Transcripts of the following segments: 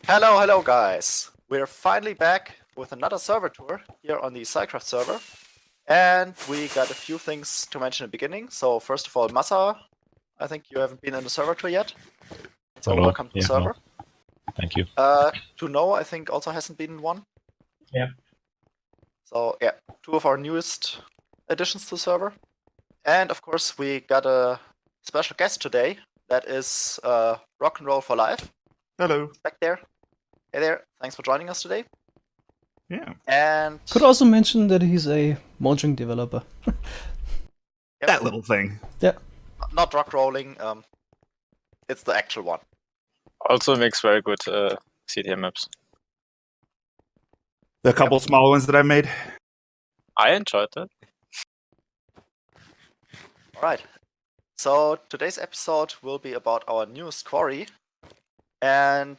Hello guys! We're finally back with another server tour here on the SciCraft server. And we got a few things to mention at the beginning. So first of all, Mesa, I think you haven't been in the server tour yet. So Hello. welcome to the server. Hello. Thank you. To know, I think also hasn't been in one. Yeah. So yeah, two of our newest additions to the server. And of course we got a special guest today. That is Rock and Roll for Life. Hello. Back there. Hey there, thanks for joining us today. Yeah. And could also mention that he's a Mojang developer. Yep. That little thing. Yeah. Not rock rolling, it's the actual one. Also makes very good CTM maps. The couple small ones that I made. I enjoyed that. Alright, so today's episode will be about our newest quarry. And,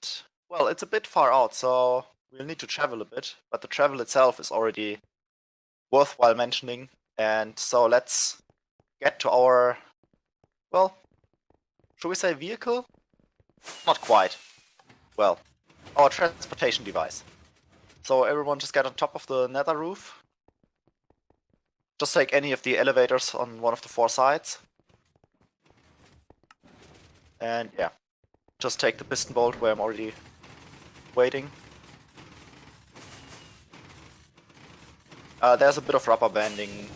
well, it's a bit far out, so we'll need to travel a bit, but the travel itself is already worthwhile mentioning. And so let's get to our, well, should we say vehicle? Not quite. Well, our transportation device. So everyone just get on top of the nether roof. Just take any of the elevators on one of the four sides. And yeah, just take the piston bolt where I'm already waiting. There's a bit of rubber banding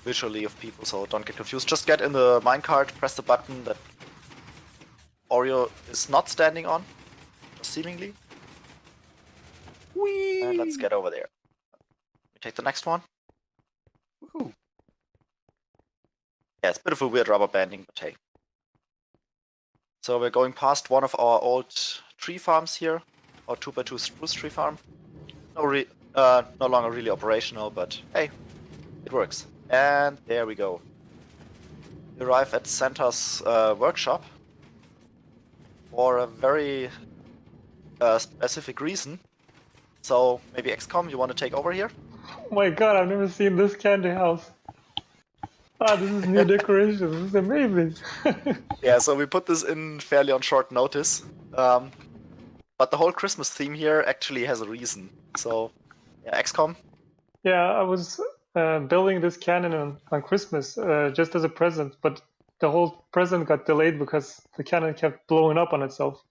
visually of people, so don't get confused. Just get in the minecart, press the button that Oreo is not standing on, seemingly. Whee! And let's get over there. We take the next one. Woohoo! Yeah, it's a bit of a weird rubber banding, but hey. So we're going past one of our old tree farms here, our 2x2 spruce tree farm. No longer really operational, but hey, it works. And there we go. We arrive at Santa's workshop for a very specific reason. So maybe Xcom, you want to take over here? Oh my god, I've never seen this candy house. Ah, this is new decoration. This is amazing. Yeah, so we put this in fairly on short notice. But the whole Christmas theme here actually has a reason. So, yeah, Xcom? Yeah, I was building this cannon on Christmas just as a present, but the whole present got delayed because the cannon kept blowing up on itself.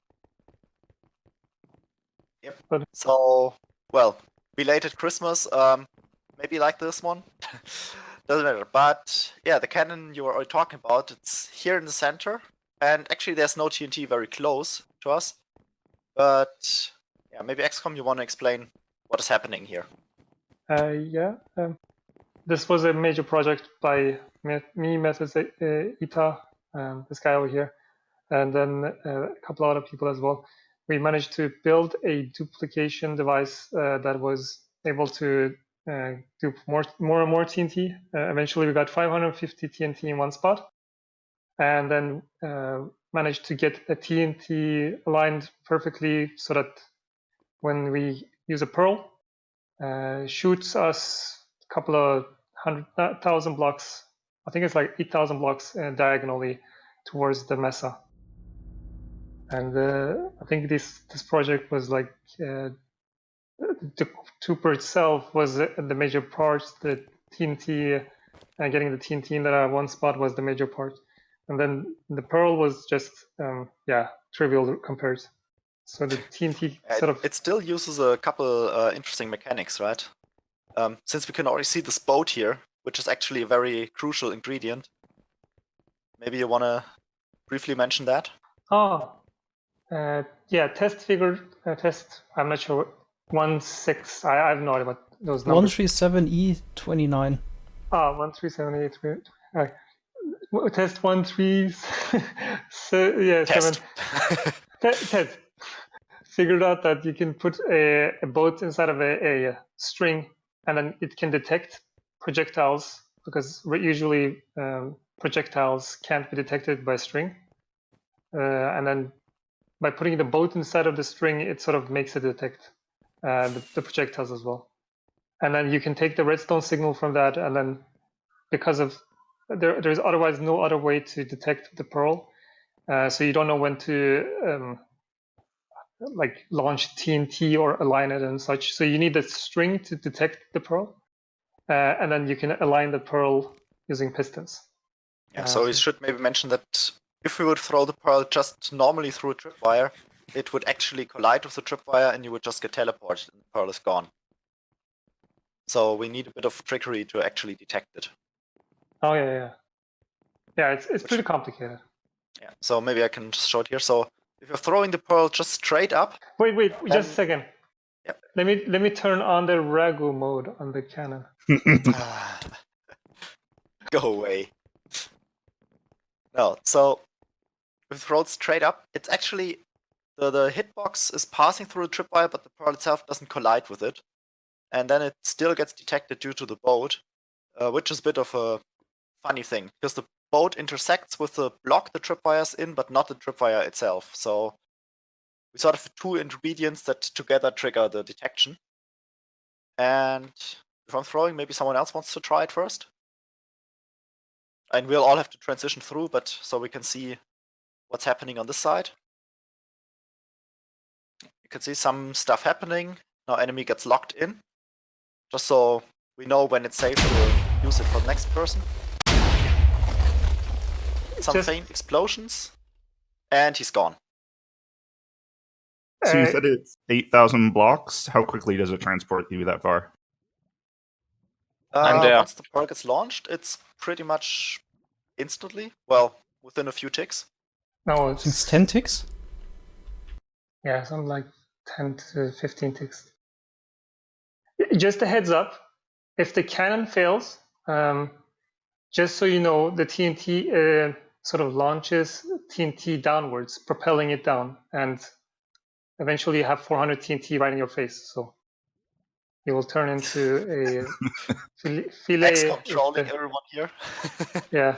Yep. But so, well, belated Christmas. Maybe like this one. Doesn't matter. But yeah, the cannon you were already talking about, it's here in the center. And actually there's no TNT very close to us. But yeah, maybe Xcom, you want to explain what is happening here? yeah, this was a major project by me, Mesa, Ita, this guy over here, and then a couple other people as well. We managed to build a duplication device that was able to do more and more TNT. Eventually we got 550 TNT in one spot, and then managed to get the TNT aligned perfectly so that when we use a pearl, shoots us a couple of 100,000 blocks. I think it's like 8,000 blocks diagonally towards the Mesa. And I think this project was like the tuber itself was the major part. The TNT, getting the TNT in that one spot was the major part, and then the pearl was just trivial compared. So the TNT sort of it still uses a couple interesting mechanics, right? Since we can already see this boat here, which is actually a very crucial ingredient. Maybe you want to briefly mention that? Yeah, test figure, test, I'm not sure, 1.6, I have no idea what those numbers. 137E29. 137E29. Right. Test 13, so, yeah, Test. 7. Test. Figured out that you can put a boat inside of a string, and then it can detect projectiles, because usually projectiles can't be detected by string. And then by putting the boat inside of the string, it sort of makes it detect the projectiles as well. And then you can take the redstone signal from that, and then because of there's otherwise no other way to detect the pearl, so you don't know when to like launch TNT or align it and such. So you need a string to detect the pearl, and then you can align the pearl using pistons. Yeah, so we should maybe mention that if we would throw the pearl just normally through a tripwire, it would actually collide with the tripwire and you would just get teleported and the pearl is gone. So we need a bit of trickery to actually detect it. Oh yeah. Yeah, it's pretty complicated. Yeah, so maybe I can just show it here. So if you're throwing the pearl just straight up. Wait, just a second. Yep. Let me turn on the Ragu mode on the cannon. Go away. No, so if you throw it straight up, it's actually the hitbox is passing through the tripwire, but the pearl itself doesn't collide with it. And then it still gets detected due to the boat, which is a bit of a funny thing, because the boat intersects with the block the tripwire's in, but not the tripwire itself. So we sort of have two ingredients that together trigger the detection. And if I'm throwing, maybe someone else wants to try it first. And we'll all have to transition through, but so we can see what's happening on this side. You can see some stuff happening. Now enemy gets locked in. Just so we know when it's safe to use it for the next person. Some faint explosions. And he's gone. So you said it's 8,000 blocks. How quickly does it transport you that far? I'm there. Once the pearl gets launched, it's pretty much instantly. Well, within a few ticks. No, It's 10 ticks. Yeah, something like 10 to 15 ticks. Just a heads up, if the cannon fails, just so you know, the TNT sort of launches TNT downwards, propelling it down, and eventually you have 400 TNT right in your face. So you will turn into a filet. Xcom trolling everyone here. Yeah,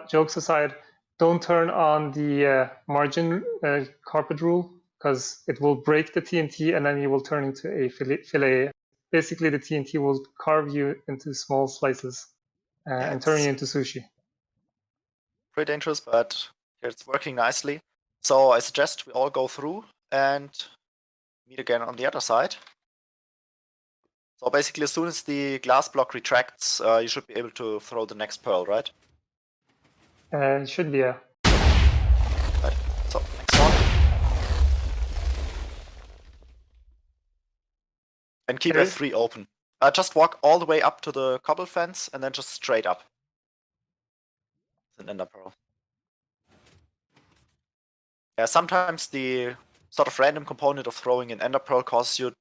jokes aside, don't turn on the margin carpet rule, because it will break the TNT and then you will turn into a filet. Basically, the TNT will carve you into small slices and turn you into sushi. Pretty dangerous, but it's working nicely. So I suggest we all go through and meet again on the other side. So basically, as soon as the glass block retracts, you should be able to throw the next pearl, right? It should be, yeah. Right. So, next one. And keep F3 open. Just walk all the way up to the cobble fence and then just straight up. It's an ender pearl. Yeah, sometimes the sort of random component of throwing an ender pearl causes you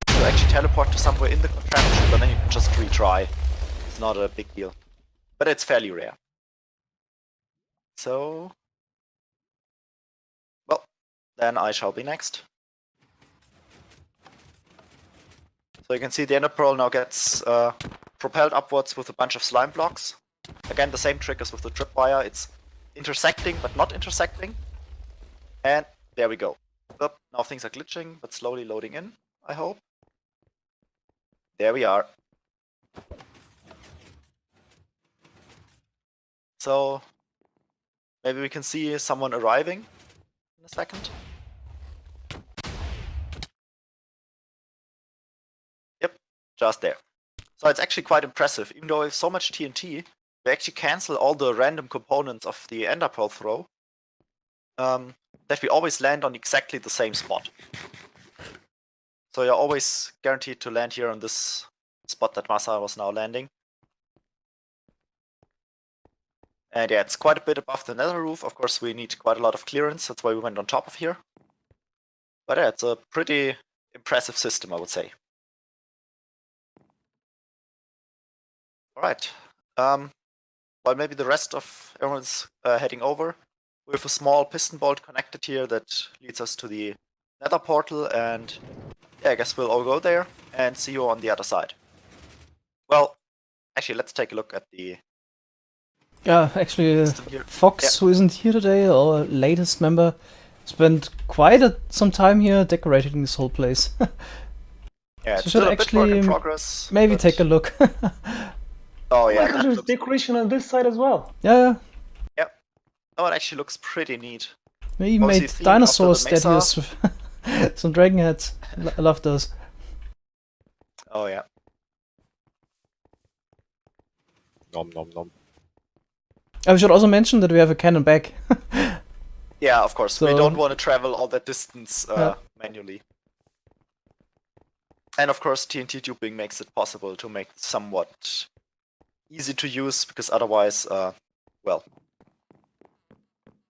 to actually teleport to somewhere in the contraption, but then you can just retry. It's not a big deal. But it's fairly rare. So, well, then I shall be next. So you can see the ender pearl now gets propelled upwards with a bunch of slime blocks. Again, the same trick as with the tripwire. It's intersecting, but not intersecting. And there we go. Oop, now things are glitching, but slowly loading in, I hope. There we are. So, maybe we can see someone arriving in a second. Yep, just there. So it's actually quite impressive. Even though we have so much TNT, we actually cancel all the random components of the ender pearl throw. That we always land on exactly the same spot. So you're always guaranteed to land here on this spot that Mesa was now landing. And yeah, it's quite a bit above the nether roof. Of course, we need quite a lot of clearance. That's why we went on top of here. But yeah, it's a pretty impressive system, I would say. Alright. While maybe the rest of everyone's heading over, we have a small piston bolt connected here that leads us to the nether portal, and yeah, I guess we'll all go there and see you on the other side. Well, actually, let's take a look at the Yeah, actually, system here. Fox, who isn't here today, our latest member, spent quite some time here decorating this whole place. Yeah, So it's should still a bit work in actually progress. Maybe but- take a look. Oh yeah, Oh my God, there's decoration on this side as well. Yeah, oh, it actually looks pretty neat. he Obviously made themed after the dinosaur Mesa. statues Some dragon heads. I love those. Oh yeah. Nom nom nom. I should also mention that we have a cannon back. Yeah, of course. We So- don't want to travel all that distance Yeah. manually. And of course, TNT tubing makes it possible to make it somewhat easy to use, because otherwise, well,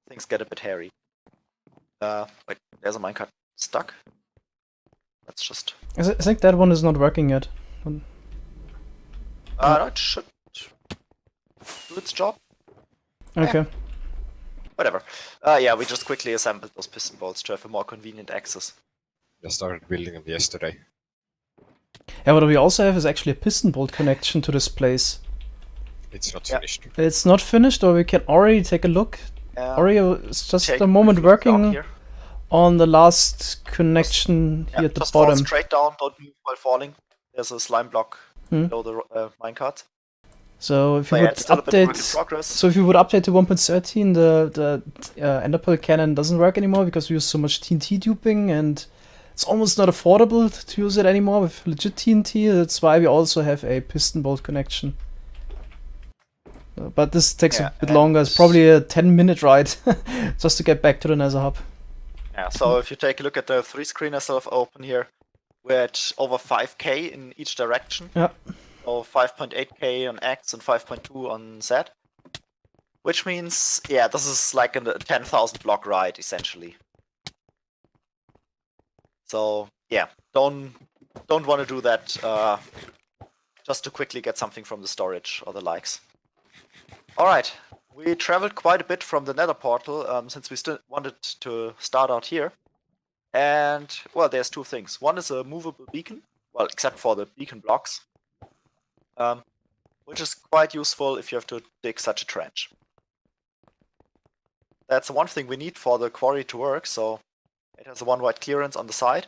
things get a bit hairy. Wait, there's a minecart stuck. Let's just... I think that one is not working yet. no, it should do its job. Okay. Whatever. Yeah, we just quickly assembled those piston bolts to have a more convenient access. I started building them yesterday. Yeah, what we also have is actually a piston bolt connection to this place. It's not Yeah. finished. It's not finished, or we can already take a look. Oreo is just Take a moment quick look down working here. on the last connection Yeah, here at the just fall bottom. straight down, don't move while falling. There's a slime block Hmm. below the minecart. So if So you yeah, would it's still a bit work in update, progress. so if you would update to 1.13, the enderpearl cannon doesn't work anymore because we use so much TNT duping, and it's almost not affordable to use it anymore with legit TNT. That's why we also have a piston bolt connection. But this takes Yeah, a bit longer. It's probably a 10-minute ride just to get back to the Nether hub. Yeah, so if you take a look at the 3 screen I still have open here, we're at over 5k in each direction. Yeah. So 5.8k on X and 5.2 on Z. Which means, yeah, this is like a 10,000 block ride, essentially. So, yeah, don't want to do that just to quickly get something from the storage or the likes. Alright, we traveled quite a bit from the Nether portal, since we still wanted to start out here. And, well, there's 2 things. One is a movable beacon, well, except for the beacon blocks, which is quite useful if you have to dig such a trench. That's the one thing we need for the quarry to work, so it has a 1 wide clearance on the side,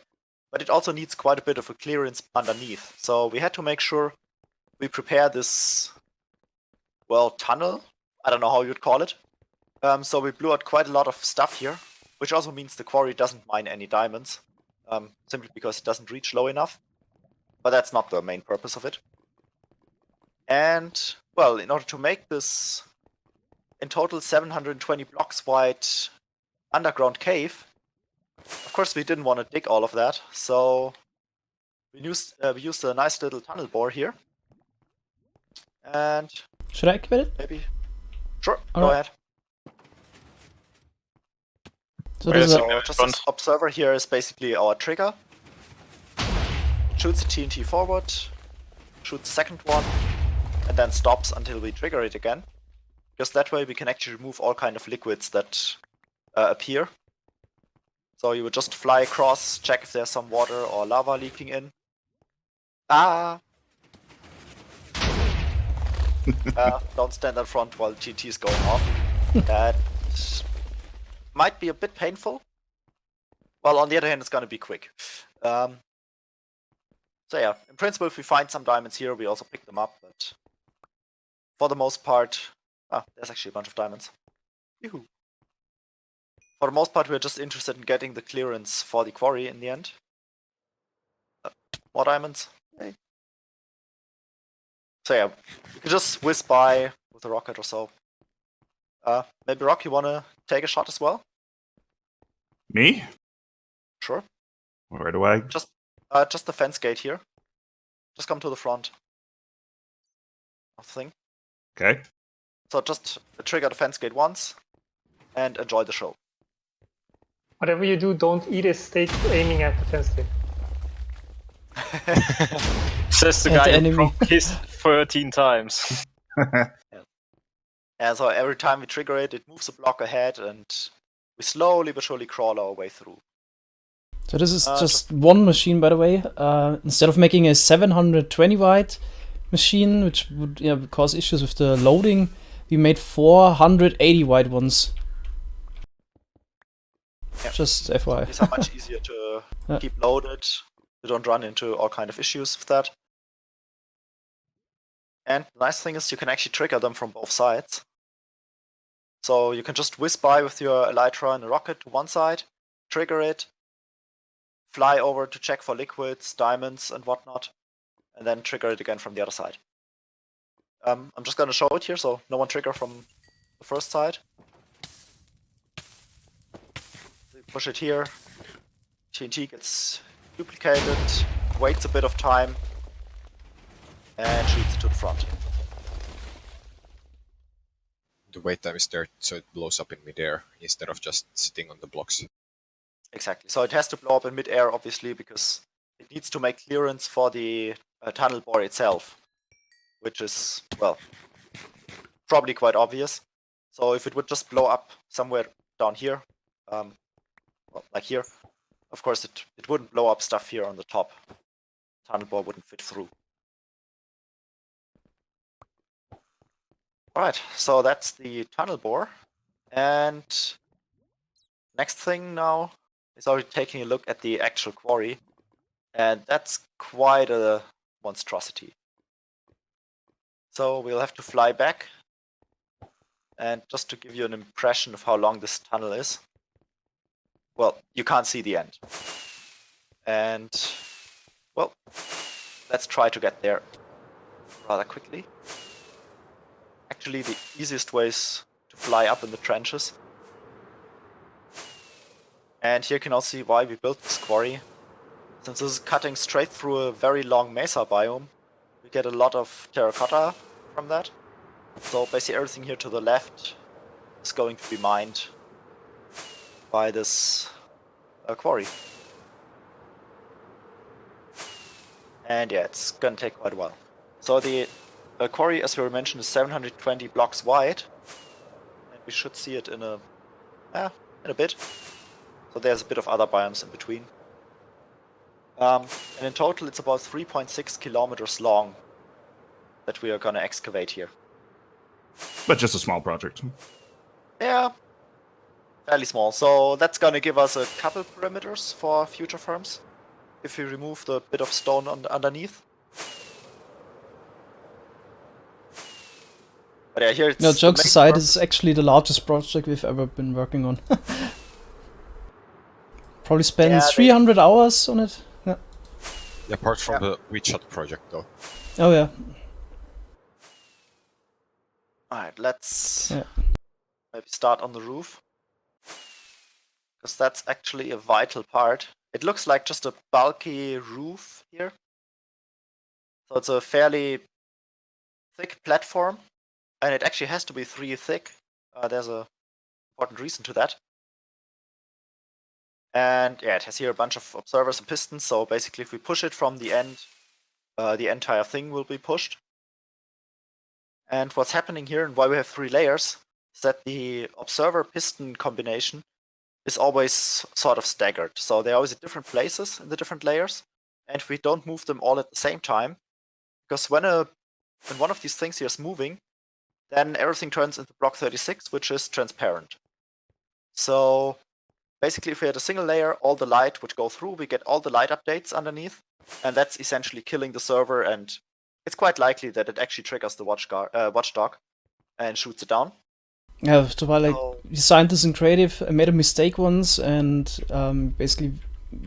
but it also needs quite a bit of a clearance underneath. So we had to make sure we prepare this, well, tunnel? I don't know how you'd call it. So we blew out quite a lot of stuff here, which also means the quarry doesn't mine any diamonds, simply because it doesn't reach low enough. But that's not the main purpose of it. And, well, in order to make this in total 720 blocks wide underground cave, of course we didn't want to dig all of that, so we used a nice little tunnel bore here. And Should I activate it? maybe... Sure, go Alright. ahead. So Wait a there's a, second. So just this observer here is basically our trigger. Shoots the TNT forward, shoots the second one, and then stops until we trigger it again. Because that way we can actually remove all kind of liquids that appear. So you would just fly across, check if there's some water or lava leaking in. Ah! Don't stand in front while TNT is going off. That might be a bit painful. Well, on the other hand, it's gonna be quick. So yeah, in principle, if we find some diamonds here, we also pick them up, but for the most part... Ah, there's actually a bunch of diamonds. Yoo-hoo. For the most part, we're just interested in getting the clearance for the quarry in the end. More diamonds. Yay. So yeah, you can just whiz by with a rocket or so. Maybe Rock, you wanna take a shot as well? Me? Sure. Where do I? Just the fence gate here. Just come to the front of the thing. Okay. So just trigger the fence gate once and enjoy the show. Whatever you do, don't eat a steak aiming at the fence gate. Says the At guy the who enemy. broke his 13 times. And so every time we trigger it, it moves a block ahead, and we slowly but surely crawl our way through. So this is just one machine, by the way. Instead of making a 720 wide machine, which would cause issues with the loading, we made 480 wide ones. Yeah. Just FYI. These are much easier to Yeah. keep loaded. You don't run into all kind of issues with that. And the nice thing is you can actually trigger them from both sides. So you can just whiz by with your elytra and a rocket to one side, trigger it, fly over to check for liquids, diamonds, and whatnot, and then trigger it again from the other side. I'm just gonna show it here, so no one trigger from the first side. We push it here. TNT gets duplicated, waits a bit of time, and shoots to the front. The wait time is there so it blows up in midair instead of just sitting on the blocks. Exactly. So it has to blow up in mid-air, obviously, because it needs to make clearance for the tunnel bore itself, which is, well, probably quite obvious. So if it would just blow up somewhere down here, well, like here, of course it wouldn't blow up stuff here on the top. Tunnel bore wouldn't fit through. Alright, so that's the tunnel bore. And next thing now is already taking a look at the actual quarry. And that's quite a monstrosity. So we'll have to fly back. And just to give you an impression of how long this tunnel is. Well, you can't see the end. And, well, let's try to get there rather quickly. Actually, the easiest way is to fly up in the trenches. And here you can also see why we built this quarry. Since this is cutting straight through a very long Mesa biome, we get a lot of terracotta from that. So basically everything here to the left is going to be mined by this quarry. And yeah, it's gonna take quite a while. So the quarry, as we mentioned, is 720 blocks wide, and we should see it in a bit. So there's a bit of other biomes in between. And in total, it's about 3.6 kilometers long that we are gonna excavate here. But just a small project. Yeah, fairly small. So that's gonna give us a couple perimeters for future farms, if we remove the bit of stone underneath. But yeah, here it's No, the jokes main aside, purpose. it's actually the largest project we've ever been working on. Probably spent Yeah, 300 hours on it. Yeah. Apart from the WeChat project though. Oh yeah. Alright, let's Yeah. maybe start on the roof. Because that's actually a vital part. It looks like just a bulky roof here. So it's a fairly thick platform. And it actually has to be 3 thick. There's an important reason to that. And yeah, it has here a bunch of observers and pistons. So basically if we push it from the end, the entire thing will be pushed. And what's happening here and why we have 3 layers is that the observer piston combination is always sort of staggered. So they're always at different places in the different layers. And we don't move them all at the same time. Because when one of these things here is moving, then everything turns into block 36, which is transparent. So basically if we had a single layer, all the light would go through, we get all the light updates underneath, and that's essentially killing the server, and it's quite likely that it actually triggers the watchdog and shoots it down. Yeah, so while I So- designed this in creative, I made a mistake once, and basically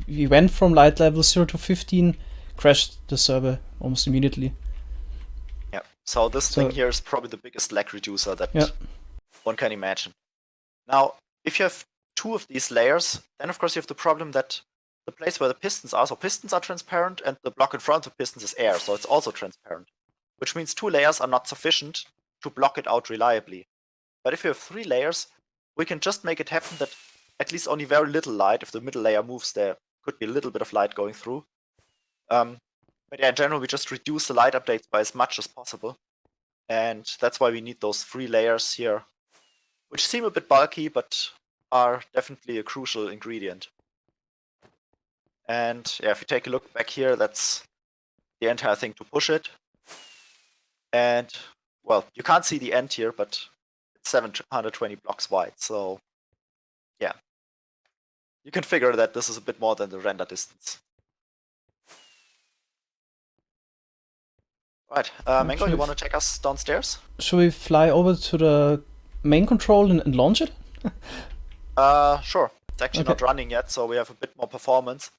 we went from light level 0 to 15, crashed the server almost immediately. Yeah, so this So- thing here is probably the biggest lag reducer that Yeah. one can imagine. Now, if you have 2 of these layers, then of course you have the problem that the place where the pistons are, so pistons are transparent, and the block in front of pistons is air, so it's also transparent. Which means 2 layers are not sufficient to block it out reliably. But if you have 3 layers, we can just make it happen that at least only very little light, if the middle layer moves, there could be a little bit of light going through. But yeah, in general, we just reduce the light updates by as much as possible. And that's why we need those 3 layers here, which seem a bit bulky, but are definitely a crucial ingredient. And yeah, if you take a look back here, that's the entire thing to push it. And, well, you can't see the end here, but it's 720 blocks wide, so yeah. You can figure that this is a bit more than the render distance. Right, Mango, you Actually, want to check us downstairs? Should we fly over to the main control and launch it? Sure. It's actually Okay. not running yet, so we have a bit more performance.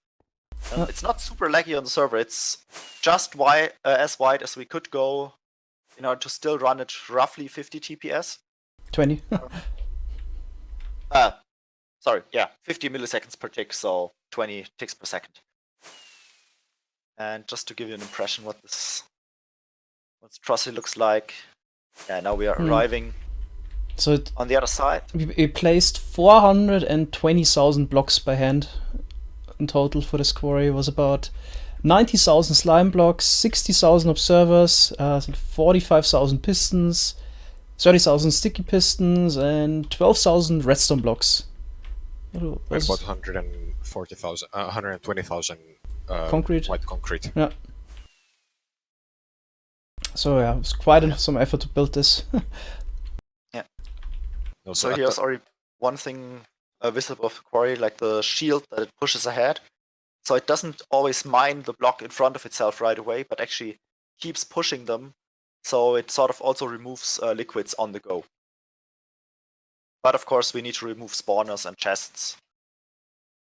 It's not super laggy on the server. It's just as wide as we could go in order to still run at roughly 50 TPS. 20. Sorry, yeah, 50 milliseconds per tick, so 20 ticks per second. And just to give you an impression what this monstrosity looks like. Yeah, now we are arriving So on the other side. we placed 420,000 blocks by hand in total for this quarry. It was about 90,000 slime blocks, 60,000 observers, 45,000 pistons, 30,000 sticky pistons, and 12,000 redstone blocks. Like about 140,000, 120,000 Concrete. white concrete. Yeah. So yeah, it was quite some effort to build this. Also, So here's already one thing visible of the quarry, like the shield that it pushes ahead. So it doesn't always mine the block in front of itself right away, but actually keeps pushing them. So it sort of also removes liquids on the go. But of course, we need to remove spawners and chests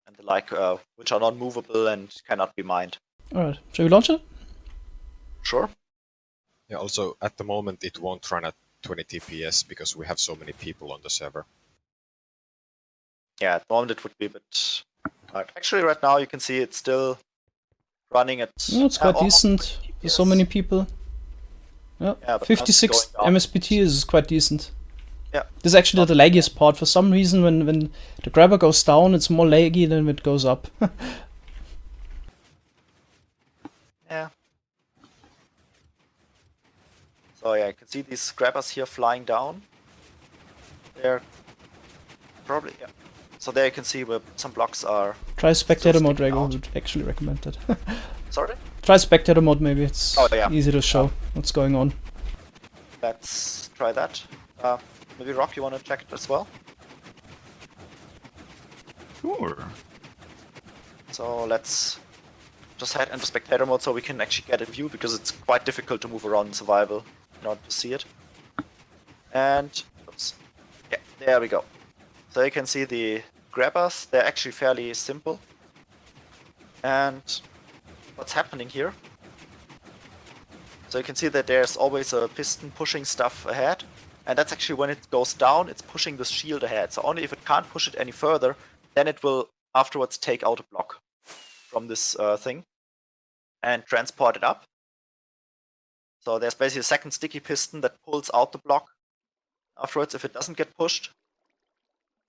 and the like, which are not movable and cannot be mined. Alright, shall we launch it? Sure. Yeah, also, at the moment, it won't run at 20 TPS because we have so many people on the server. Yeah, at the moment it would be a bit. Actually, right now you can see it's still running at. No, it's quite almost decent. 20 There's so FPS. many people. Yeah, Yeah, but 56 that's going down. MSPT is quite decent. Yeah. This is actually the laggiest part. For some reason, when the grabber goes down, it's more laggy than when it goes up. Yeah. So yeah, you can see these grabbers here flying down. They're probably, yeah. So there you can see where some blocks are. Try spectator mode, sticking Rego. out. Would actually recommend that. Sorry? Try spectator mode, maybe. It's Oh, yeah. easy to show what's going on. Let's try that. Maybe Rock, you want to check it as well? Sure. So let's just head into spectator mode so we can actually get a view, because it's quite difficult to move around in survival in order to see it. And oops. Yeah, there we go. So you can see the grabbers, they're actually fairly simple. And what's happening here? So you can see that there's always a piston pushing stuff ahead, and that's actually when it goes down, it's pushing the shield ahead. So only if it can't push it any further, then it will afterwards take out a block from this thing and transport it up. So there's basically a second sticky piston that pulls out the block afterwards if it doesn't get pushed,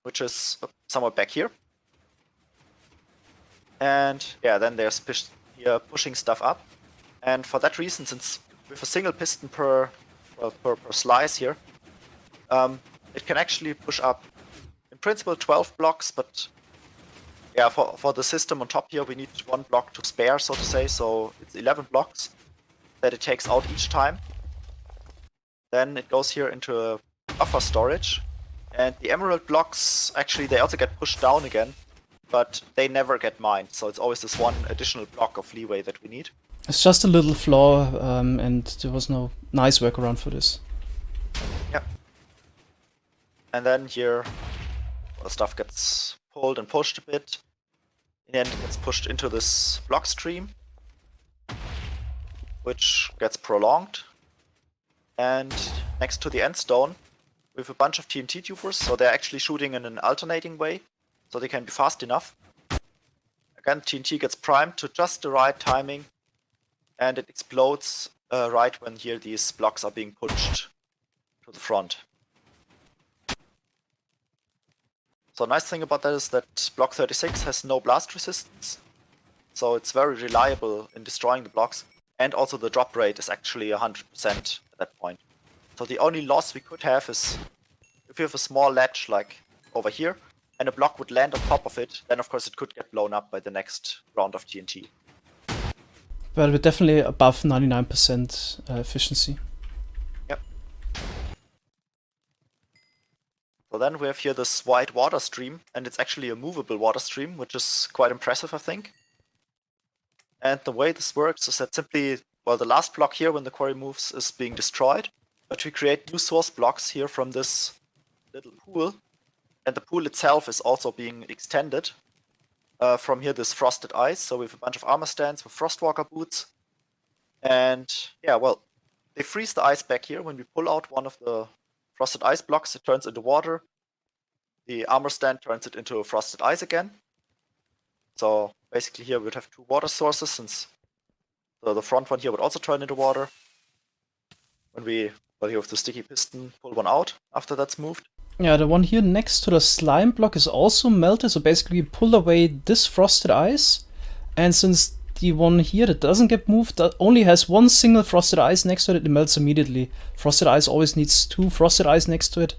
which is somewhere back here. And yeah, then there's here pushing stuff up. And for that reason, since with a single piston per slice here, it can actually push up, in principle, 12 blocks, but yeah, for the system on top here, we need one block to spare, so to say, so it's 11 blocks that it takes out each time. Then it goes here into a buffer storage, and the emerald blocks, actually, they also get pushed down again, but they never get mined, so it's always this one additional block of leeway that we need. It's just a little flaw, and there was no nice workaround for this. Yep. And then here, all the stuff gets pulled and pushed a bit. In the end, it gets pushed into this block stream, which gets prolonged. And next to the end stone, we have a bunch of TNT tubers, so they're actually shooting in an alternating way, so they can be fast enough. Again, TNT gets primed to just the right timing, and it explodes right when here these blocks are being pushed to the front. So nice thing about that is that block 36 has no blast resistance, so it's very reliable in destroying the blocks, and also the drop rate is actually 100% at that point. So the only loss we could have is if you have a small ledge like over here, and a block would land on top of it, then of course it could get blown up by the next round of TNT. But we're definitely above 99% efficiency. Yep. So then we have here this white water stream, and it's actually a movable water stream, which is quite impressive, I think. And the way this works is that simply, well, the last block here when the quarry moves is being destroyed, but we create new source blocks here from this little pool, and the pool itself is also being extended from here this frosted ice. So we have a bunch of armor stands with frostwalker boots. And yeah, well, they freeze the ice back here. When we pull out one of the frosted ice blocks, it turns into water. The armor stand turns it into frosted ice again. So basically here we would have two water sources, since the front one here would also turn into water. When we, well, here with the sticky piston, pull one out after that's moved. Yeah, the one here next to the slime block is also melted, so basically we pull away this frosted ice, and since the one here that doesn't get moved that only has one single frosted ice next to it, it melts immediately. Frosted ice always needs two frosted ice next to it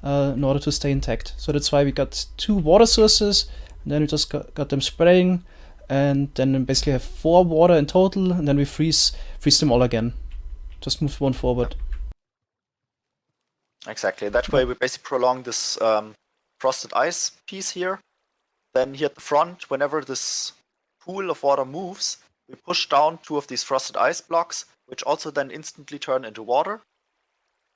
in order to stay intact. So that's why we got two water sources, and then we just got them spraying, and then we basically have 4 water in total, and then we freeze them all again. Just move one forward. Exactly. That way we basically prolong this frosted ice piece here. Then here at the front, whenever this pool of water moves, we push down 2 of these frosted ice blocks, which also then instantly turn into water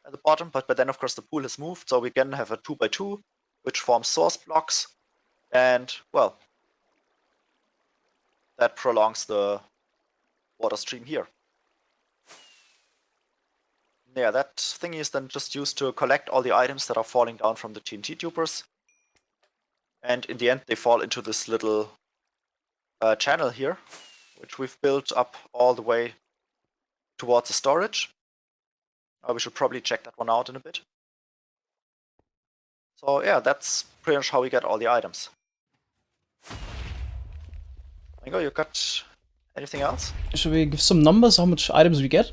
at the bottom. But then, of course, the pool has moved, so we again have a 2x2, which forms source blocks. And, well, that prolongs the water stream here. Yeah, that thingy is then just used to collect all the items that are falling down from the TNT tubers. And in the end, they fall into this little channel here, which we've built up all the way towards the storage. We should probably check that one out in a bit. So yeah, that's pretty much how we get all the items. Mango, you got anything else? Should we give some numbers, how much items we get?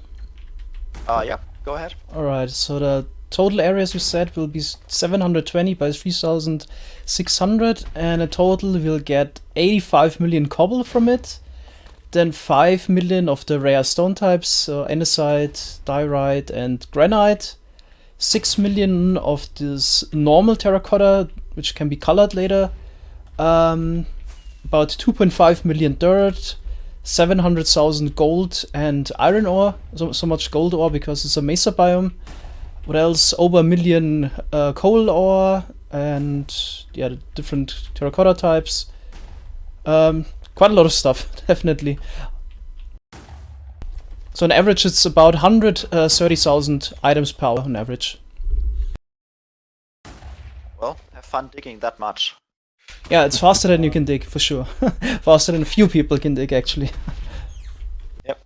Yeah, go ahead. Alright, so the total area, as you said, will be 720 by 3600, and in total we'll get 85 million cobble from it, then 5 million of the rare stone types, so andesite, diorite and granite, 6 million of this normal terracotta, which can be colored later, about 2.5 million dirt, 700,000 gold and iron ore, so much gold ore because it's a Mesa biome. What else? Over 1 million coal ore, and yeah, the different terracotta types. Quite a lot of stuff, definitely. So on average it's about 130,000 items per hour on average. Well, have fun digging that much. Yeah, it's faster than you can dig, for sure. Faster than a few people can dig, actually. Yep.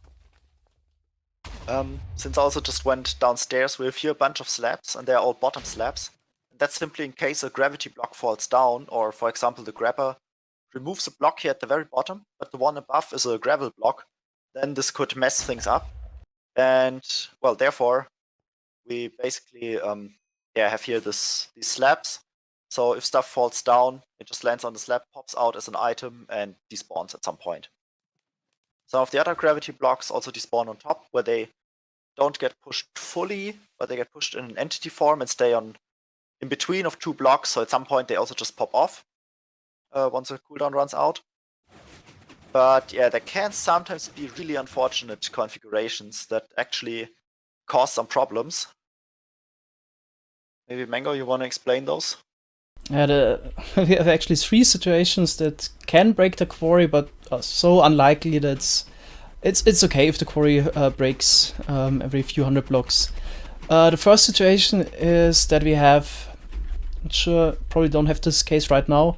Since I also just went downstairs, we have here a bunch of slabs, and they're all bottom slabs. And that's simply in case a gravity block falls down, or for example the grabber removes a block here at the very bottom, but the one above is a gravel block, then this could mess things up. And, well, therefore, we basically have here these slabs. So if stuff falls down, it just lands on the slab, pops out as an item, and despawns at some point. Some of the other gravity blocks also despawn on top, where they don't get pushed fully, but they get pushed in an entity form and stay on in between of 2 blocks, so at some point they also just pop off once the cooldown runs out. But yeah, there can sometimes be really unfortunate configurations that actually cause some problems. Maybe Mango, you want to explain those? Yeah, we have actually 3 situations that can break the quarry, but are so unlikely that it's okay if the quarry breaks every few hundred blocks. The first situation is that we have, I'm sure probably don't have this case right now,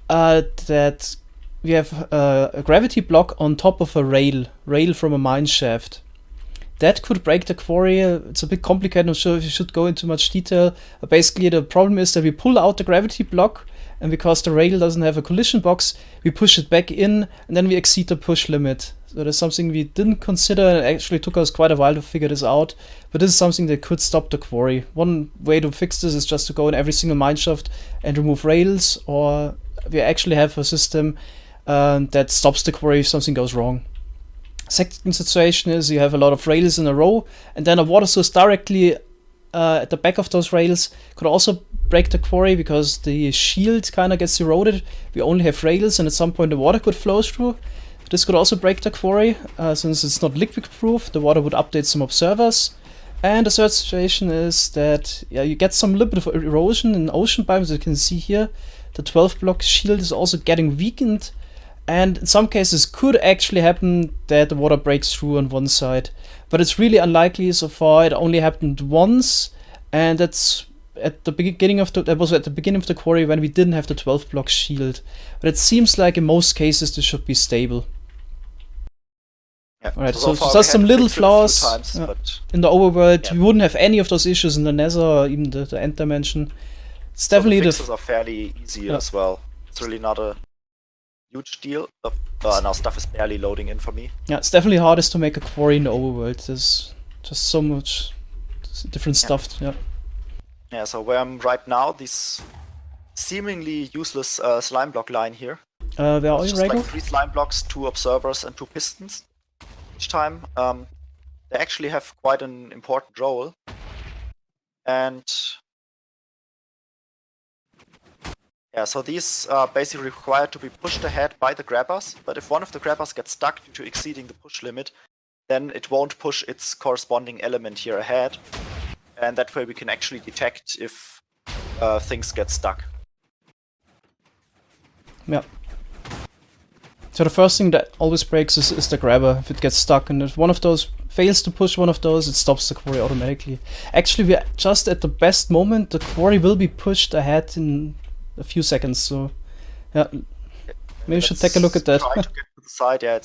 that we have a gravity block on top of a rail from a mine shaft. That could break the quarry. It's a bit complicated, I'm sure if you should go into much detail. Basically the problem is that we pull out the gravity block, and because the rail doesn't have a collision box, we push it back in, and then we exceed the push limit. So that's something we didn't consider, and it actually took us quite a while to figure this out, but this is something that could stop the quarry. One way to fix this is just to go in every single mine shaft and remove rails, or we actually have a system that stops the quarry if something goes wrong. Second situation is you have a lot of rails in a row, and then a water source directly at the back of those rails could also break the quarry because the shield kind of gets eroded. We only have rails, and at some point the water could flow through. This could also break the quarry, since it's not liquid proof. The water would update some observers. And the third situation is that you get some little bit of erosion in ocean biomes. As you can see here, the 12 block shield is also getting weakened. And in some cases could actually happen that the water breaks through on one side. But it's really unlikely so far. It only happened once, and that's at the beginning of that was at the beginning of the quarry when we didn't have the 12 block shield. But it seems like in most cases this should be stable. Yeah. Alright, so so far just we some had little fixed it a few flaws. times, Yeah. but In the overworld, Yeah. we wouldn't have any of those issues in the Nether or even the end dimension. It's definitely so the the fixes are fairly easy Yeah. as well. It's really not a huge deal. Now stuff is barely loading in for me. yeah, it's definitely hardest to make a quarry in the overworld. There's just so much different stuff. Yeah. Yeah, so where I'm right now, this seemingly useless slime block line here. Where are It's you, just Rago? like 3 slime blocks, 2 observers, and 2 pistons each time. They actually have quite an important role. And yeah, so these are basically required to be pushed ahead by the grabbers, but if one of the grabbers gets stuck due to exceeding the push limit, then it won't push its corresponding element here ahead. And that way we can actually detect if things get stuck. Yeah. So the first thing that always breaks is the grabber if it gets stuck, and if one of those fails to push one of those, it stops the quarry automatically. Actually, we're just at the best moment. The quarry will be pushed ahead in a few seconds, so yeah. Maybe we should take a look at that. Try to get to the side, yeah.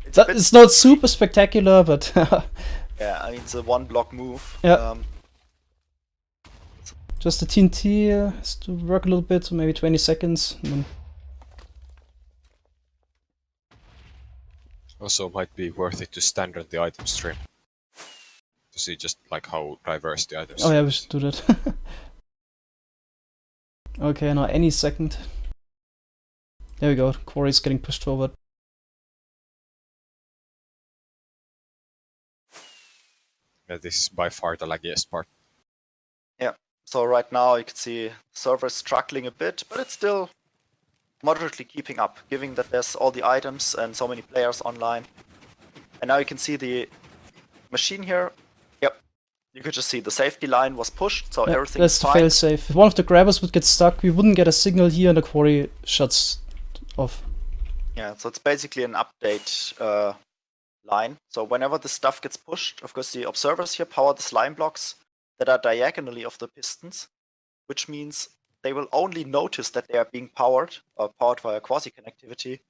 It's a bit It's not super spectacular, but yeah, I mean, it's a 1 block move. Yeah. just the TNT has to work a little bit, so maybe 20 seconds. And then Also, might be worth it to stand on the item stream to see just like how diverse the items. oh yeah, we should do that. Okay, now any second. There we go. Quarry's getting pushed forward. Yeah, this is by far the laggiest part. So right now you can see the server is struggling a bit, but it's still moderately keeping up, given that there's all the items and so many players online. And now you can see the machine here. Yep, you could just see the safety line was pushed, so Yeah, everything that's is the fine. fail safe. If one of the grabbers would get stuck, we wouldn't get a signal here, and the quarry shuts off. Yeah, so it's basically an update line. So whenever the stuff gets pushed, of course the observers here power the slime blocks that are diagonally of the pistons, which means they will only notice that they are being powered, or powered via quasi-connectivity,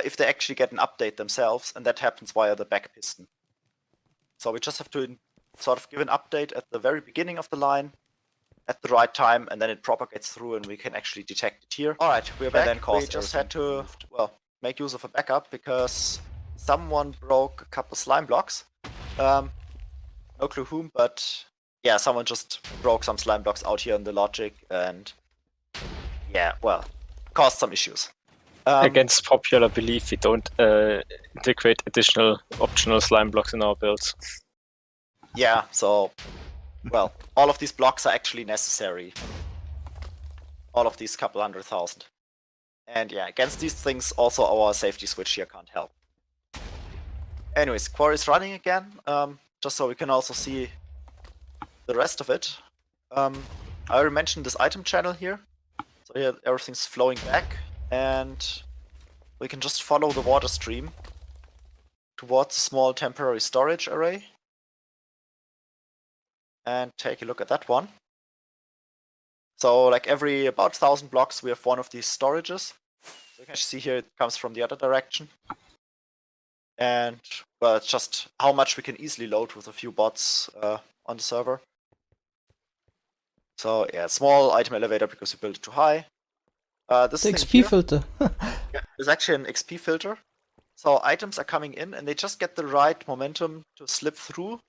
if they actually get an update themselves, and that happens via the back piston. So we just have to sort of give an update at the very beginning of the line, at the right time, and then it propagates through and we can actually detect it here. Alright, we're back. then We just had to, well, make use of a backup because someone broke a couple slime blocks. No clue whom, but yeah, someone just broke some slime blocks out here in the logic and yeah, well, caused some issues. Against popular belief, we don't integrate additional optional slime blocks in our builds. Yeah, so, well, all of these blocks are actually necessary. All of these couple 100,000. And yeah, against these things, also our safety switch here can't help. Anyways, Quarry's running again, just so we can also see the rest of it. I already mentioned this item channel here. So here everything's flowing back, and we can just follow the water stream towards a small temporary storage array. And take a look at that one. So like every about 1,000 blocks we have one of these storages. So you can see here it comes from the other direction. And well, it's just how much we can easily load with a few bots on the server. So yeah, small item elevator because we built it too high. This The thing XP here filter. is actually an XP filter. So items are coming in and they just get the right momentum to slip through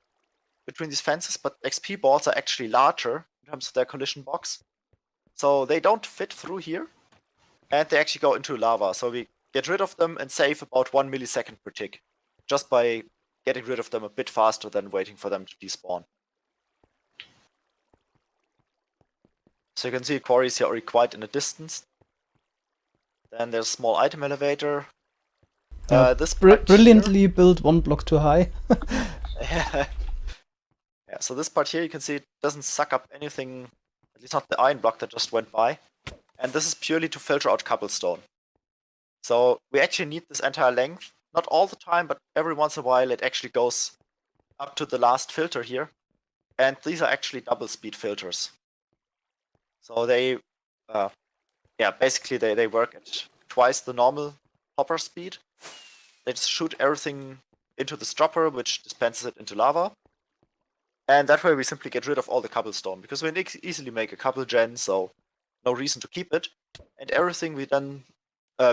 between these fences, but XP balls are actually larger in terms of their collision box. So they don't fit through here, and they actually go into lava. So we get rid of them and save about 1 millisecond per tick, just by getting rid of them a bit faster than waiting for them to despawn. So you can see quarries here already quite in the distance. Then there's a small item elevator. Yeah, This part brilliantly built 1 block too high. here, yeah, so this part here you can see it doesn't suck up anything, at least not the iron block that just went by. And this is purely to filter out cobblestone. So we actually need this entire length. Not all the time, but every once in a while it actually goes up to the last filter here. And these are actually double speed filters. So they, basically they work at twice the normal hopper speed. They just shoot everything into this dropper, which dispenses it into lava. And that way we simply get rid of all the cobblestone, because we can easily make a cobble gen, so no reason to keep it. And everything we then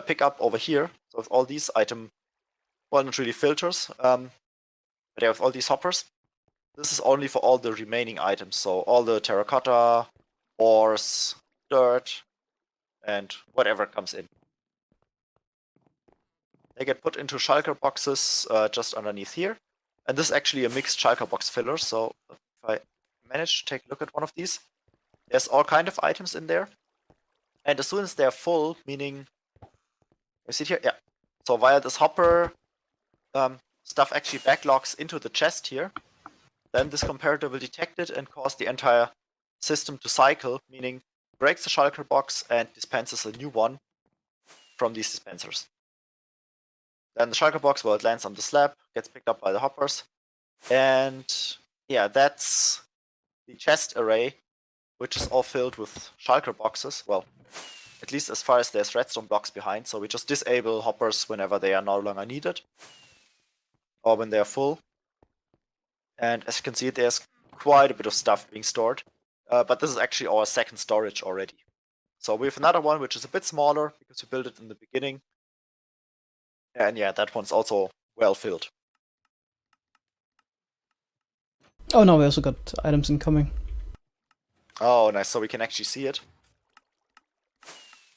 pick up over here, so with all these well, not really filters, but yeah, with all these hoppers, this is only for all the remaining items, so all the terracotta, ores, dirt, and whatever comes in. They get put into shulker boxes just underneath here. And this is actually a mixed shulker box filler, so if I manage to take a look at one of these, there's all kind of items in there. And as soon as they're full, meaning, you see it here? Yeah. So via this hopper, stuff actually backlogs into the chest here. Then this comparator will detect it and cause the entire system to cycle, meaning breaks the shulker box and dispenses a new one from these dispensers. Then the shulker box, well, it lands on the slab, gets picked up by the hoppers. And yeah, that's the chest array, which is all filled with shulker boxes. Well, at least as far as there's redstone blocks behind. So we just disable hoppers whenever they are no longer needed, or when they're full. And as you can see, there's quite a bit of stuff being stored. But this is actually our second storage already. So we have another one which is a bit smaller because we built it in the beginning. And yeah, that one's also well filled. Oh no, we also got items incoming. Oh, nice. So we can actually see it.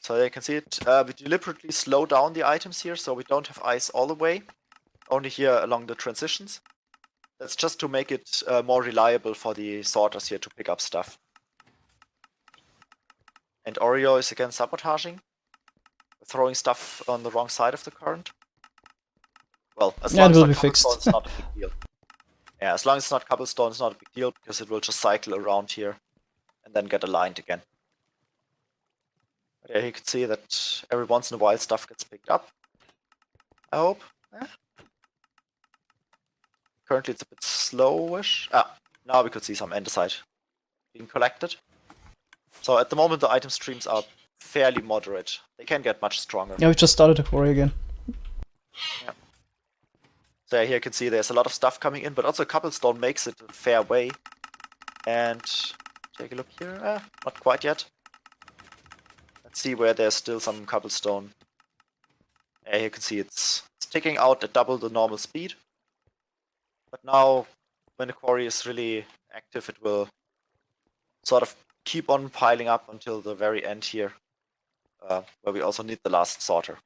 So you can see it. We deliberately slow down the items here, so we don't have ice all the way. Only here along the transitions. That's just to make it more reliable for the sorters here to pick up stuff. And Oreo is again sabotaging. Throwing stuff on the wrong side of the current. Well, as long as it will it's be not fixed. cobblestone, it's not a big deal. Yeah, as long as it's not cobblestone, it's not a big deal, because it will just cycle around here and then get aligned again. But yeah, you can see that every once in a while stuff gets picked up. I hope. Currently it's a bit slowish. Now we could see some andesite being collected. So at the moment the item streams are fairly moderate. They can get much stronger. Yeah, we just started a quarry again. So here you can see there's a lot of stuff coming in, but also cobblestone makes it a fair way. And take a look here. Not quite yet. Let's see where there's still some cobblestone. Here you can see it's ticking out at double the normal speed. But now, when the quarry is really active, it will sort of keep on piling up until the very end here, where we also need the last sorter.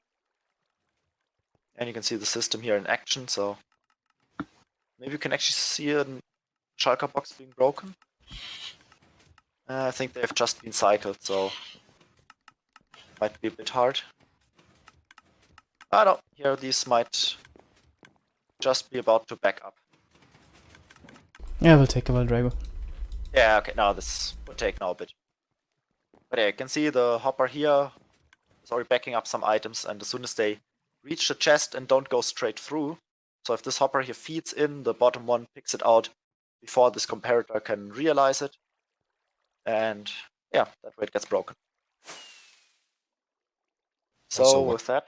And you can see the system here in action, so maybe you can actually see a shulker box being broken. I think they've just been cycled, so might be a bit hard. No, here these might just be about to back up. Yeah, we'll take a while, Drago. Yeah, okay, now this will take now a bit. But yeah, you can see the hopper here is already backing up some items, and as soon as they reach the chest and don't go straight through, so if this hopper here feeds in, the bottom one picks it out before this comparator can realize it. And yeah, that way it gets broken. So with that...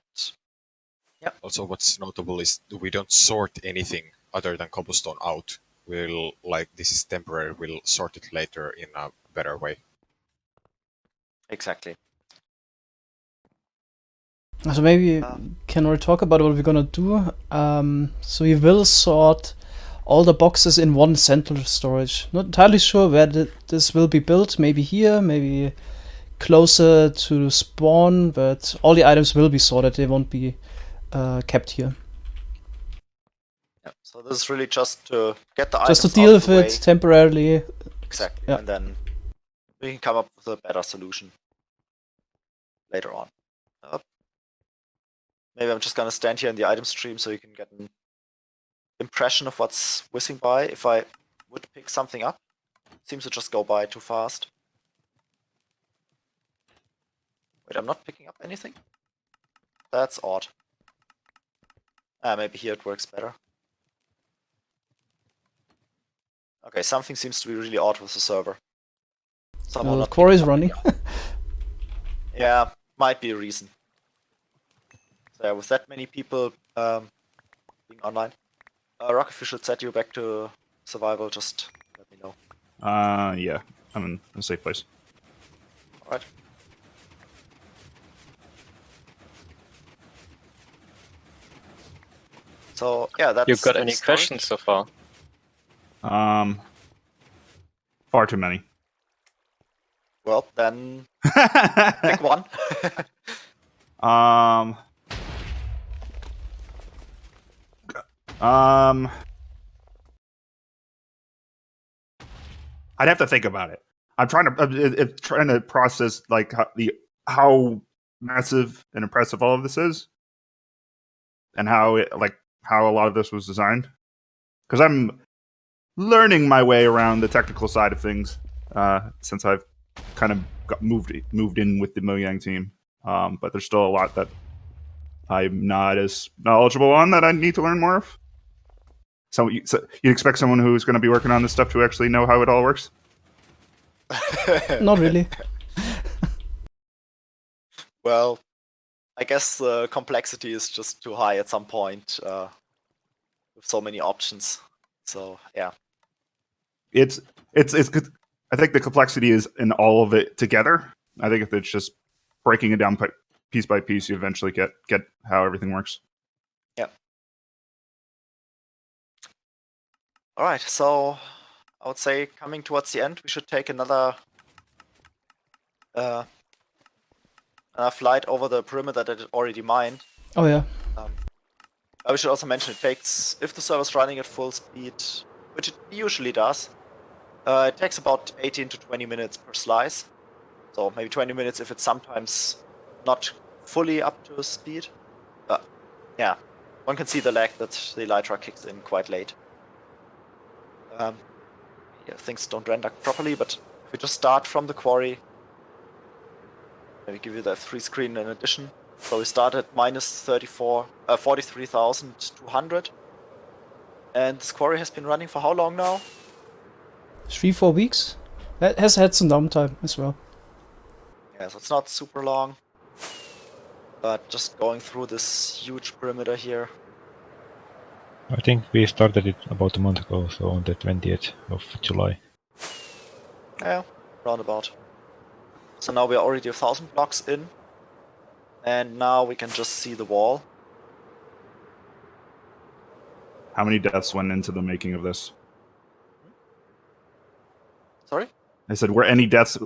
Yeah. Also, what's notable is we don't sort anything other than cobblestone out. We'll, like, this is temporary, we'll sort it later in a better way. Exactly. So maybe can we talk about what we're gonna do? So we will sort all the boxes in one central storage. Not entirely sure where this will be built. Maybe here, maybe closer to spawn, but all the items will be sorted. They won't be kept here. Yeah, so this is really just to get the Just to items deal out with of the way. it temporarily. Exactly, Yeah. and then we can come up with a better solution later on. Maybe I'm just gonna stand here in the item stream so you can get an impression of what's whizzing by. If I would pick something up, it seems to just go by too fast. Wait, I'm not picking up anything? That's odd. Maybe here it works better. Okay, something seems to be really odd with the server. Somehow not Quarry is picking up running. the- Yeah, might be a reason. So yeah, with that many people being online. Rock, if you should set you back to survival, just let me know. Yeah, I'm in a safe place. Alright. So yeah, that's. You got the any storage. questions so far? Far too many. Well, then pick one. Um. I'd have to think about it. I'm trying to process like how massive and impressive all of this is, and how a lot of this was designed. Because I'm learning my way around the technical side of things since I've kind of moved in with the Mojang team. But there's still a lot that I'm not as knowledgeable on that I need to learn more of. So you expect someone who's going to be working on this stuff to actually know how it all works? Not really. Well, I guess the complexity is just too high at some point with so many options. So yeah. It's good. I think the complexity is in all of it together. I think if it's just breaking it down piece by piece, you eventually get how everything works. Yeah. All right. So I would say coming towards the end, we should take another flight over the perimeter that it already mined. Oh yeah. We should also mention it takes, if the server's running at full speed, which it usually does, it takes about 18 to 20 minutes per slice. So maybe 20 minutes if it's sometimes not fully up to speed. But yeah, one can see the lag that the elytra kicks in quite late. Yeah, things don't render properly, but if we just start from the quarry, maybe give you the F3 screen in addition. So we start at minus 43,200. And this quarry has been running for how long now? 3-4 weeks. It has had some downtime as well. Yeah, so it's not super long. But just going through this huge perimeter here. I think we started it about a month ago, so on the 20th of July. Yeah, roundabout. So now we are already 1,000 blocks in. And now we can just see the wall. How many deaths went into the making of this? Sorry? I said, were any deaths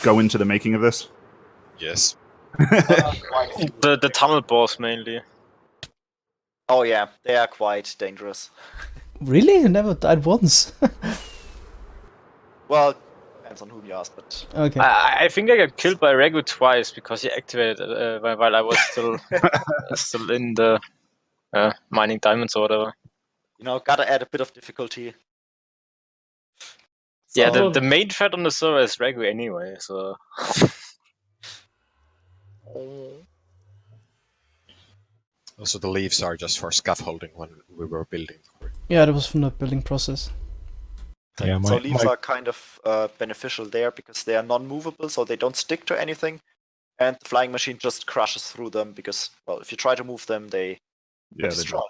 go into the making of this? Yes. The tunnel boss mainly. Oh yeah, they are quite dangerous. Really? I never died once. Well, depends on whom you ask, but Okay. I think I got killed by Regu twice because he activated while I was still still in the mining diamonds or whatever. you know, gotta add a bit of difficulty. Yeah, So- the main threat on the server is Regu anyway, so Also, the leaves are just for scaffolding when we were building. Yeah, that was from the building process. Yeah, So leaves are kind of beneficial there because they are non-movable, so they don't stick to anything, and the flying machine just crushes through them because, well, if you try to move them, they Yeah, they destroy.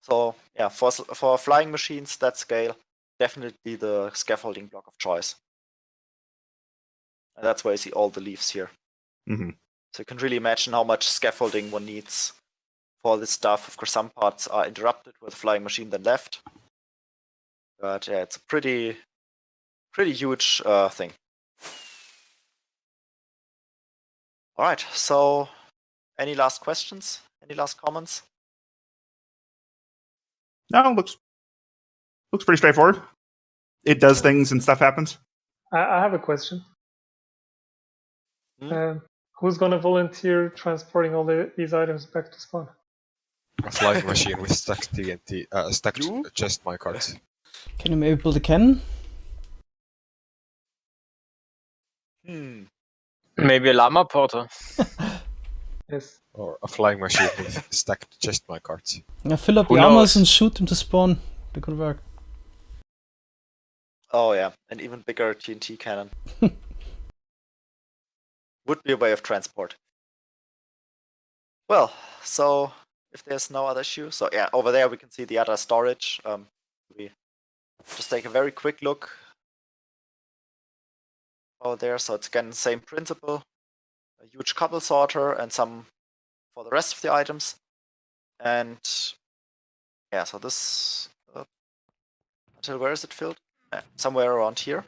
So yeah, for flying machines that scale, definitely the scaffolding block of choice. And that's why you see all the leaves here. Mm-hmm. So you can really imagine how much scaffolding one needs for all this stuff. Of course, some parts are interrupted with the flying machine then left. But yeah, it's a pretty huge thing. All right, so any last questions? Any last comments? No, looks pretty straightforward. It does things and stuff happens. I have a question. Who's gonna volunteer transporting all these items back to spawn? A flying machine with stacked TNT, stacked You? chest minecarts. Can you maybe build a cannon? Hmm. maybe a llama porter. Yes. Or a flying machine with stacked chest minecarts. Yeah, fill up Who the armors knows? and shoot them to spawn. That could work. Oh yeah, an even bigger TNT cannon. Would be a way of transport. Well, so if there's no other issue, so yeah, over there we can see the other storage. We just take a very quick look over there. So it's again the same principle: a huge cobble sorter and some for the rest of the items. And yeah, so this until where is it filled? Somewhere around here.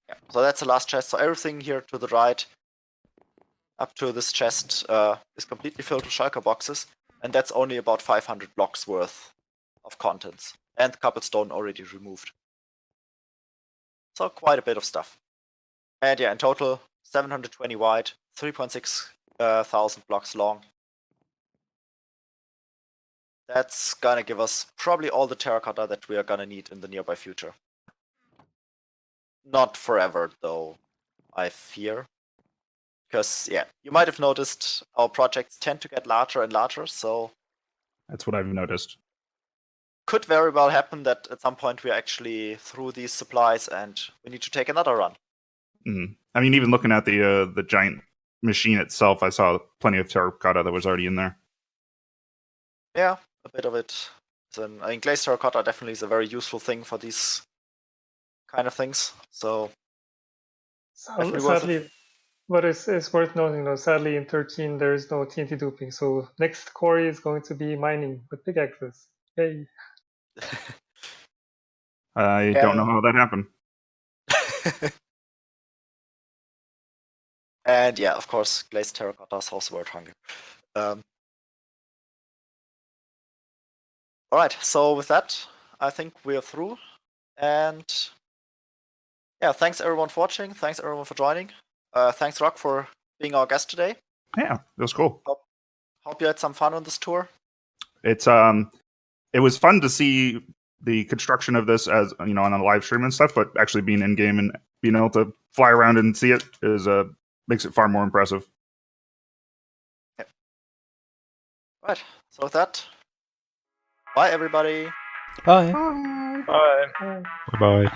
Yeah, so that's the last chest. So everything here to the right, up to this chest, is completely filled with shulker boxes, and that's only about 500 blocks worth of contents, and cobblestone already removed. So quite a bit of stuff. And yeah, in total, 720 wide, 3.6 thousand blocks long. That's gonna give us probably all the terracotta that we are gonna need in the nearby future. Not forever, though, I fear. Because, yeah, you might have noticed our projects tend to get larger and larger, so That's what I've noticed. could very well happen that at some point we're actually through these supplies and we need to take another run. I mean, even looking at the giant machine itself, I saw plenty of terracotta that was already in there. Yeah, a bit of it. I mean, glazed terracotta definitely is a very useful thing for these kind of things. So definitely worth it. Sadly, but it's worth noting though, sadly in 13 there is no TNT duping, so next Quarry is going to be mining with pickaxes. Yay. I don't know how that happened. And yeah, of course, glazed terracotta solves world hunger. Alright, so with that, I think we're through. And yeah, thanks everyone for watching. Thanks everyone for joining. Thanks, Rock, for being our guest today. Yeah, it was cool. Hope you had some fun on this tour. It's it was fun to see the construction of this as on a live stream and stuff, but actually being in game and being able to fly around and see it is makes it far more impressive. Yeah. Right, so with that, bye everybody. Bye. Bye. Bye bye.